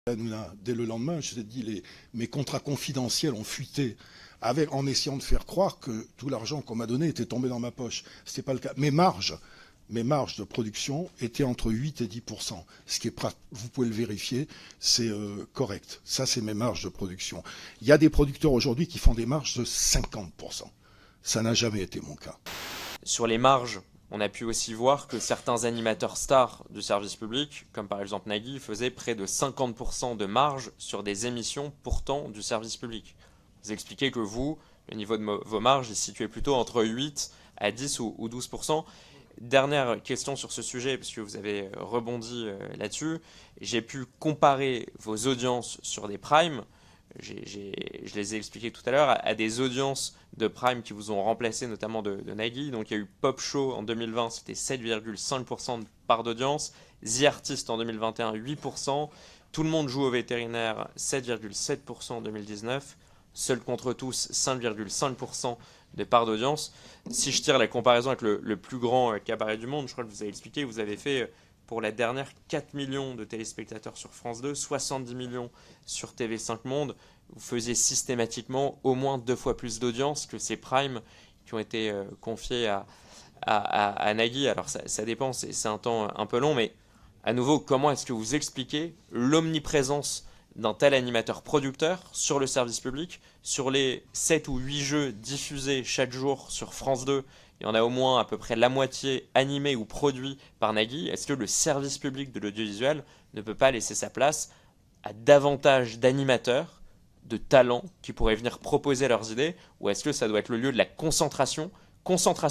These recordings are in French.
Hanouna, dès le lendemain, je t'ai dit, mes contrats confidentiels ont fuité en essayant de faire croire que tout l'argent qu'on m'a donné était tombé dans ma poche. Ce n'était pas le cas. Mes marges de production étaient entre 8 et 10%. Ce qui est, vous pouvez le vérifier, c'est correct. Ça, c'est mes marges de production. Il y a des producteurs aujourd'hui qui font des marges de 50%. Ça n'a jamais été mon cas. Sur les marges, on a pu aussi voir que certains animateurs stars du service public, comme par exemple Nagui, faisaient près de 50% de marge sur des émissions pourtant du service public. Vous expliquez que vous, le niveau de vos marges est situé plutôt entre 8 à 10 ou 12%. Dernière question sur ce sujet, parce que vous avez rebondi là-dessus. J'ai pu comparer vos audiences sur des primes, je les ai expliqués tout à l'heure, à des audiences de prime qui vous ont remplacé, notamment de Nagui. Donc il y a eu Pop Show en 2020, c'était 7,5% de part d'audience. The Artist en 2021, 8%. Tout le monde joue au vétérinaire, 7,7% en 2019. Seul contre tous, 5,5% de part d'audience. Si je tire la comparaison avec le plus grand cabaret du monde, je crois que vous avez expliqué, vous avez fait pour la dernière 4 millions de téléspectateurs sur France 2, 70 millions sur TV5 Monde. Vous faisiez systématiquement au moins 2 fois plus d'audience que ces primes qui ont été confiés à Nagui. Alors ça dépend, c'est un temps un peu long, mais à nouveau, comment est-ce que vous expliquez l'omniprésence d'un tel animateur producteur sur le service public? Sur les 7 ou 8 jeux diffusés chaque jour sur France 2, il y en a au moins à peu près la moitié animés ou produits par Nagui. Est-ce que le service public de l'audiovisuel ne peut pas laisser sa place à davantage d'animateurs, de talents qui pourraient venir proposer leurs idées? Ou est-ce que ça doit être le lieu de la concentration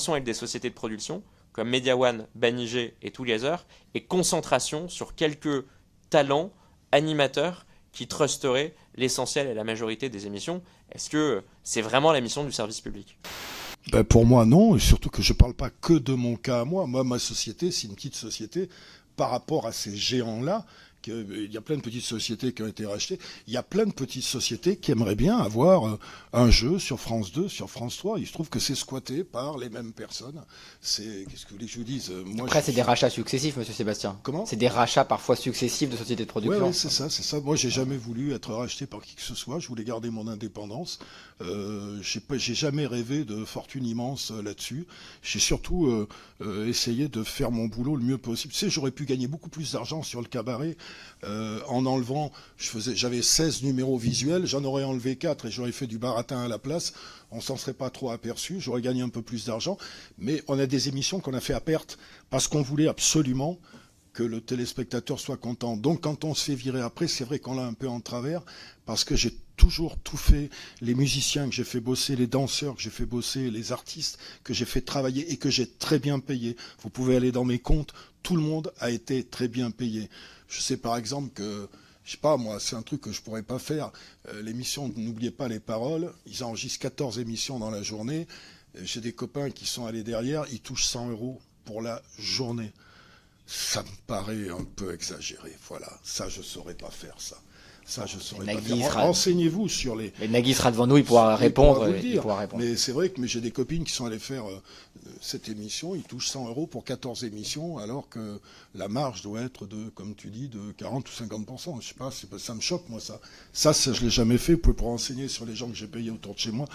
avec des sociétés de production comme Media One, Banijé et Together, et concentration sur quelques talents, animateurs qui trusteraient l'essentiel et la majorité des émissions? Est-ce que c'est vraiment la mission du service public? Pour moi, non, et surtout que je ne parle pas que de mon cas à moi. Moi, ma société, c'est une petite société par rapport à ces géants-là. Il y a plein de petites sociétés qui ont été rachetées. Il y a plein de petites sociétés qui aimeraient bien avoir un jeu sur France 2, sur France 3. Il se trouve que c'est squatté par les mêmes personnes. Qu'est-ce que vous voulez que je vous dise? Après, c'est des rachats successifs, monsieur Sébastien. Comment? C'est des rachats parfois successifs de sociétés de production. Oui, c'est ça. Moi, j'ai jamais voulu être racheté par qui que ce soit. Je voulais garder mon indépendance. J'ai jamais rêvé de fortune immense là-dessus. J'ai surtout essayé de faire mon boulot le mieux possible. Tu sais, j'aurais pu gagner beaucoup plus d'argent sur le cabaret en enlevant. J'avais 16 numéros visuels, j'en aurais enlevé 4 et j'aurais fait du baratin à la place. On s'en serait pas trop aperçu. J'aurais gagné un peu plus d'argent. Mais on a des émissions qu'on a fait à perte parce qu'on voulait absolument que le téléspectateur soit content. Donc quand on se fait virer après, c'est vrai qu'on l'a un peu en travers, parce que j'ai toujours tout fait, les musiciens que j'ai fait bosser, les danseurs que j'ai fait bosser, les artistes que j'ai fait travailler et que j'ai très bien payé. Vous pouvez aller dans mes comptes, tout le monde a été très bien payé. Je sais par exemple que, je sais pas moi, c'est un truc que je pourrais pas faire, l'émission N'oubliez pas les paroles, ils enregistrent 14 émissions dans la journée, j'ai des copains qui sont allés derrière, ils touchent 100 € pour la journée. Ça me paraît un peu exagéré, voilà. Ça, je saurais pas faire ça. Ça, je saurais pas faire. Renseignez-vous sur les... Mais Nagui sera devant nous, il pourra répondre. Mais c'est vrai que j'ai des copines qui sont allées faire cette émission, ils touchent 100 € pour 14 émissions, alors que la marge doit être de, comme tu dis, de 40 ou 50%. Je sais pas, ça me choque, moi, ça. Ça, je l'ai jamais fait. Vous pouvez vous renseigner sur les gens que j'ai payés autour de chez moi.